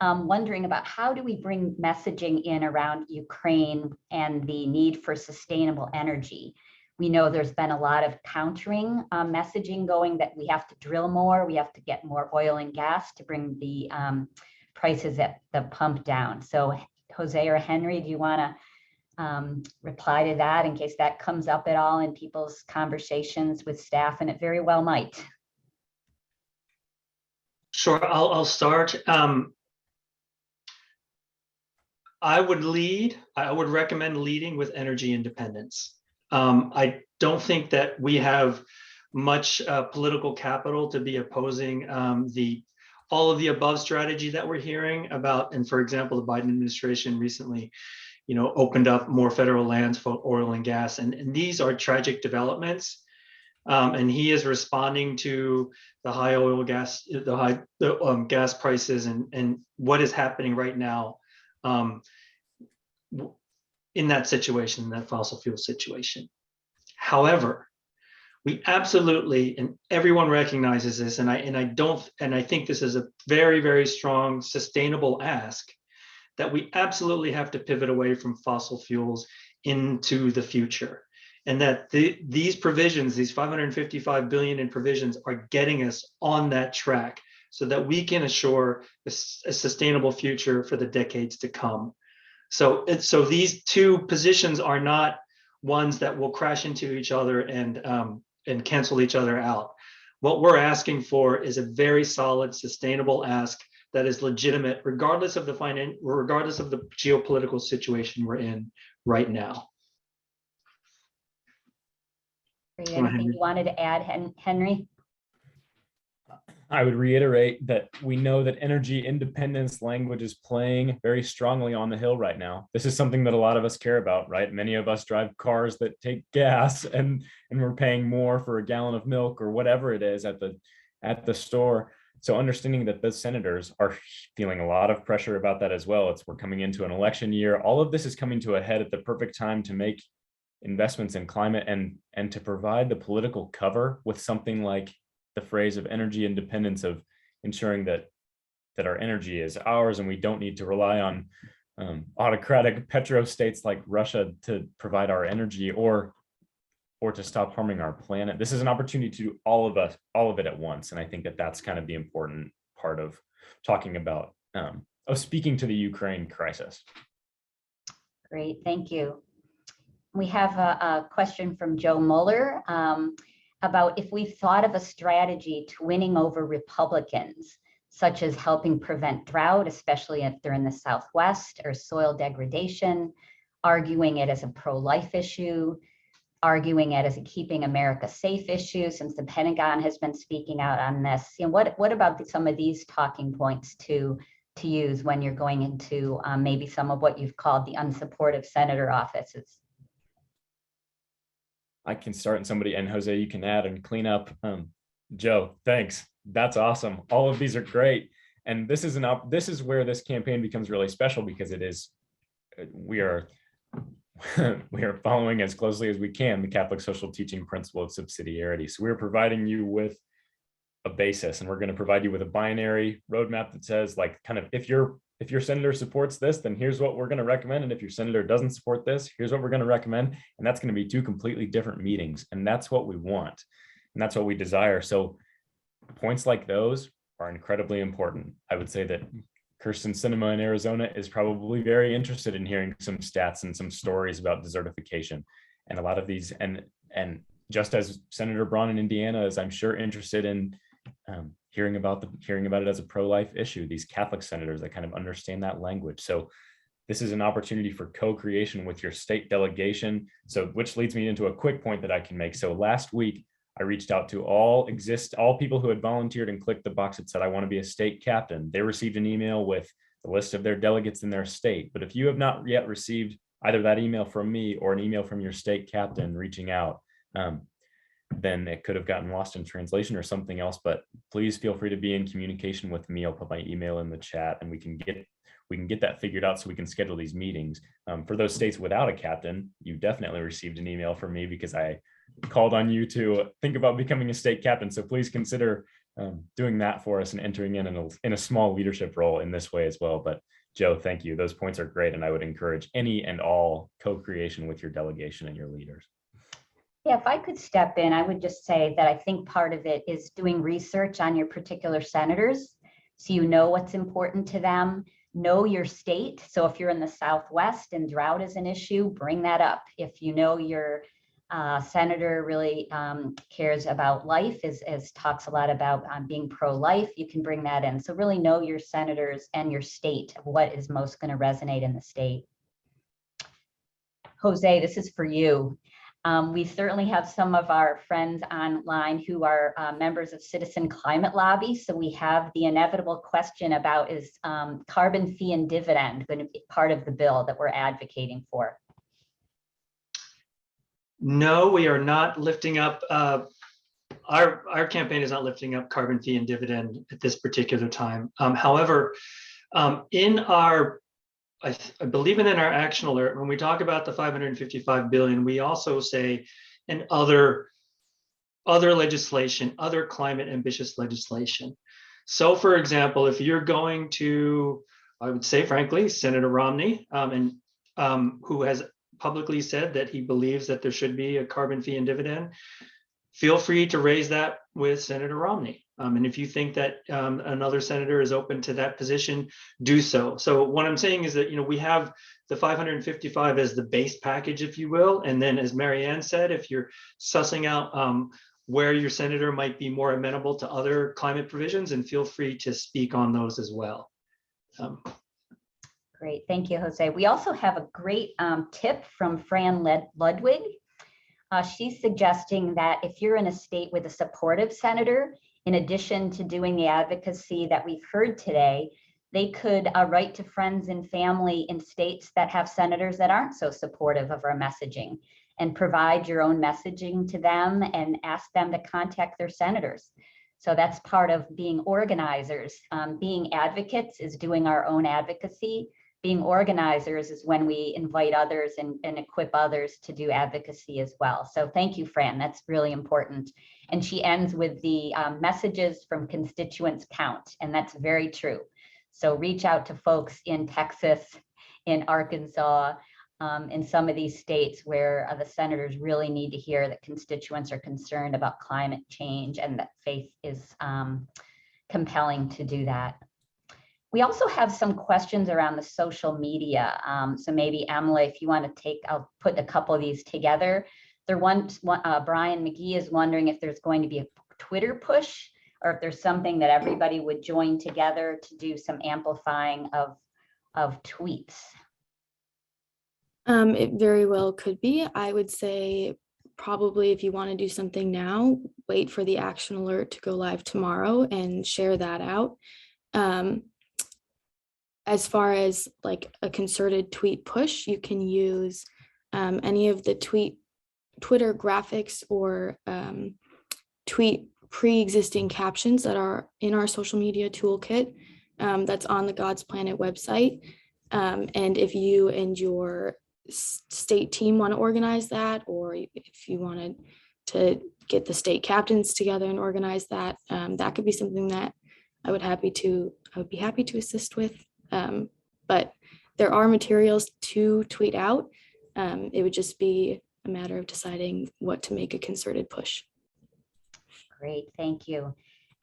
Wondering about how do we bring messaging in around Ukraine and the need for sustainable energy. We know there's been a lot of countering messaging going that we have to drill more, we have to get more oil and gas to bring the prices at the pump down. So Jose or Henry, do you want to reply to that in case that comes up at all in people's conversations with staff? And it very well might. Sure, I'll start. I would recommend leading with energy independence. I don't think that we have much political capital to be opposing all of the above strategy that we're hearing about. And for example, the Biden administration recently, opened up more federal lands for oil and gas. And these are tragic developments. And he is responding to the high oil gas, gas prices and what is happening right now. In that situation, in that fossil fuel situation. However, we absolutely, and everyone recognizes this, and I think this is a very, very strong, sustainable ask, that we absolutely have to pivot away from fossil fuels into the future. And that these provisions, these 555 billion in provisions, are getting us on that track so that we can assure a sustainable future for the decades to come. So these two positions are not ones that will crash into each other and cancel each other out. What we're asking for is a very solid, sustainable ask that is legitimate, regardless of the geopolitical situation we're in right now. Great. Anything you wanted to add, Henry? I would reiterate that we know that energy independence language is playing very strongly on the Hill right now. This is something that a lot of us care about, right? Many of us drive cars that take gas and we're paying more for a gallon of milk or whatever it is at the store. So understanding that the senators are feeling a lot of pressure about that as well. We're coming into an election year. All of this is coming to a head at the perfect time to make investments in climate and to provide the political cover with something like the phrase of energy independence, of ensuring that our energy is ours and we don't need to rely on autocratic petro-states like Russia to provide our energy or to stop harming our planet. This is an opportunity to do all of it at once. And I think that that's kind of the important part of talking about, of speaking to the Ukraine crisis. Great, thank you. We have a question from Joe Mueller about if we've thought of a strategy to winning over Republicans, such as helping prevent drought, especially if they're in the Southwest, or soil degradation, arguing it as a pro-life issue, arguing it as a keeping America safe issue, since the Pentagon has been speaking out on this. You know, what about some of these talking points to use when you're going into maybe some of what you've called the unsupportive senator offices? I can start and somebody, and Jose, you can add and clean up. Joe, thanks. That's awesome. All of these are great. And this is where this campaign becomes really special, because we are following as closely as we can the Catholic social teaching principle of subsidiarity. So we're providing you with a basis, and we're going to provide you with a binary roadmap that says, like, kind of, if your senator supports this, then here's what we're going to recommend. And if your senator doesn't support this, here's what we're going to recommend. And that's going to be two completely different meetings. And that's what we want. And that's what we desire. So points like those are incredibly important. I would say that Kirsten Sinema in Arizona is probably very interested in hearing some stats and some stories about desertification. And a lot of these, and just as Senator Braun in Indiana is, I'm sure, interested in hearing about it as a pro-life issue, these Catholic senators that kind of understand that language. So this is an opportunity for co-creation with your state delegation. So, which leads me into a quick point that I can make. So last week, I reached out to all people who had volunteered and clicked the box that said, I want to be a state captain. They received an email with the list of their delegates in their state. But if you have not yet received either that email from me or an email from your state captain reaching out, then it could have gotten lost in translation or something else. But please feel free to be in communication with me. I'll put my email in the chat, and we can get that figured out so we can schedule these meetings. For those states without a captain, you definitely received an email from me, because I called on you to think about becoming a state captain. So please consider doing that for us and entering in a small leadership role in this way as well. But Joe, thank you. Those points are great. And I would encourage any and all co-creation with your delegation and your leaders. Yeah, if I could step in, I would just say that I think part of it is doing research on your particular senators, so you know what's important to them. Know your state. So if you're in the Southwest and drought is an issue, bring that up. If you know your senator really cares about life, as talks a lot about being pro-life, you can bring that in. So really know your senators and your state, what is most going to resonate in the state. Jose, this is for you. We certainly have some of our friends online who are members of Citizen Climate Lobby. So we have the inevitable question about, is carbon fee and dividend going to be part of the bill that we're advocating for? No, we are not lifting up, our campaign is not lifting up carbon fee and dividend at this particular time. However, in our, I believe in our action alert, when we talk about the 555 billion, we also say, and other legislation, other climate ambitious legislation. So for example, if you're going to, I would say, frankly, Senator Romney, who has publicly said that he believes that there should be a carbon fee and dividend, feel free to raise that with Senator Romney. And if you think that another senator is open to that position, do so. So what I'm saying is that, we have the 555 as the base package, if you will. And then, as Marianne said, if you're sussing out where your senator might be more amenable to other climate provisions, and feel free to speak on those as well. Great, thank you, Jose. We also have a great tip from Fran Ludwig. She's suggesting that if you're in a state with a supportive senator, in addition to doing the advocacy that we've heard today, they could write to friends and family in states that have senators that aren't so supportive of our messaging, and provide your own messaging to them and ask them to contact their senators. So that's part of being organizers. Being advocates is doing our own advocacy. Being organizers is when we invite others and equip others to do advocacy as well. So thank you, Fran, that's really important. And she ends with the messages from constituents count, and that's very true. So reach out to folks in Texas, in Arkansas, in some of these states where the senators really need to hear that constituents are concerned about climate change and that faith is compelling to do that. We also have some questions around the social media. So maybe Emily, if you want to take, I'll put a couple of these together. Brian McGee is wondering if there's going to be a Twitter push or if there's something that everybody would join together to do some amplifying of tweets. It very well could be. I would say probably if you want to do something now, wait for the action alert to go live tomorrow and share that out. As far as like a concerted tweet push, you can use any of the Twitter graphics or tweet pre-existing captions that are in our social media toolkit that's on the God's Planet website. And if you and your state team want to organize that, or if you wanted to get the state captains together and organize that, that could be something that I would be happy to assist with. But there are materials to tweet out. It would just be a matter of deciding what to make a concerted push. Great, thank you.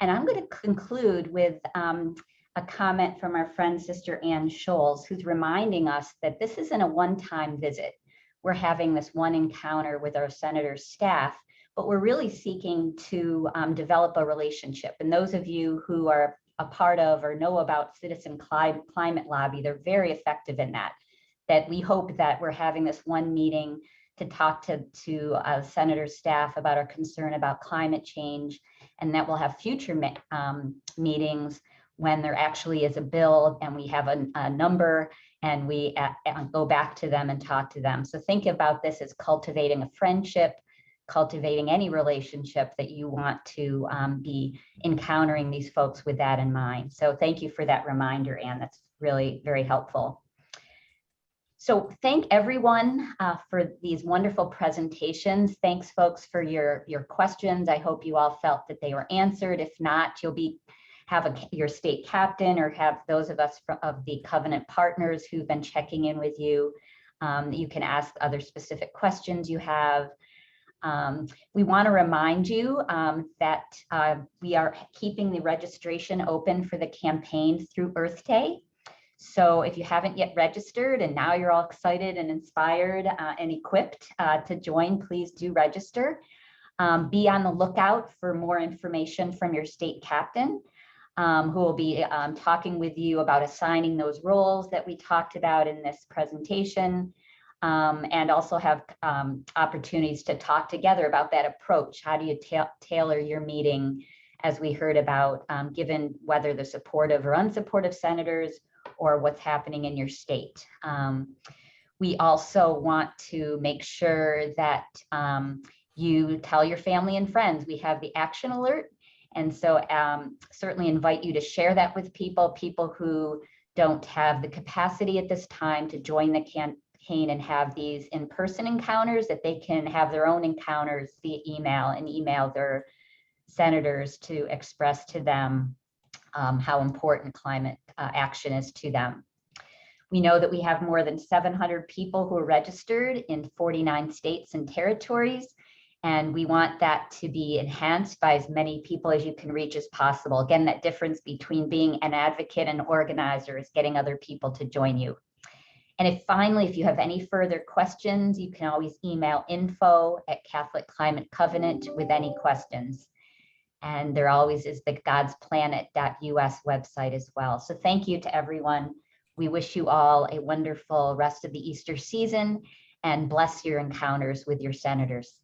And I'm going to conclude with a comment from our friend, Sister Ann Scholes, who's reminding us that this isn't a one-time visit. We're having this one encounter with our senator's staff, but we're really seeking to develop a relationship. And those of you who are a part of or know about Citizen Climate Lobby, they're very effective in that we hope that we're having this one meeting to talk to senator's staff about our concern about climate change, and that we'll have future meetings when there actually is a bill and we have a number and we go back to them and talk to them. So think about this as cultivating a friendship, cultivating any relationship that you want to be encountering these folks with that in mind. So thank you for that reminder, Anne. That's really very helpful. So thank everyone for these wonderful presentations. Thanks, folks, for your questions. I hope you all felt that they were answered. If not, you'll have your state captain or have those of us of the Covenant partners who've been checking in with you. You can ask other specific questions you have. We want to remind you that we are keeping the registration open for the campaign through Earth Day. So if you haven't yet registered and now you're all excited and inspired and equipped to join, please do register. Be on the lookout for more information from your state captain, who will be talking with you about assigning those roles that we talked about in this presentation, and also have opportunities to talk together about that approach. How do you tailor your meeting, as we heard about, given whether the supportive or unsupportive senators or what's happening in your state. We also want to make sure that you tell your family and friends. We have the action alert. And so certainly invite you to share that with people who don't have the capacity at this time to join the campaign and have these in-person encounters, that they can have their own encounters via email and email their senators to express to them how important climate action is to them. We know that we have more than 700 people who are registered in 49 states and territories, and we want that to be enhanced by as many people as you can reach as possible. Again, that difference between being an advocate and organizer is getting other people to join you. And finally, if you have any further questions, you can always email info@CatholicClimateCovenant with any questions. And there always is the godsplanet.us website as well. So thank you to everyone. We wish you all a wonderful rest of the Easter season and bless your encounters with your senators.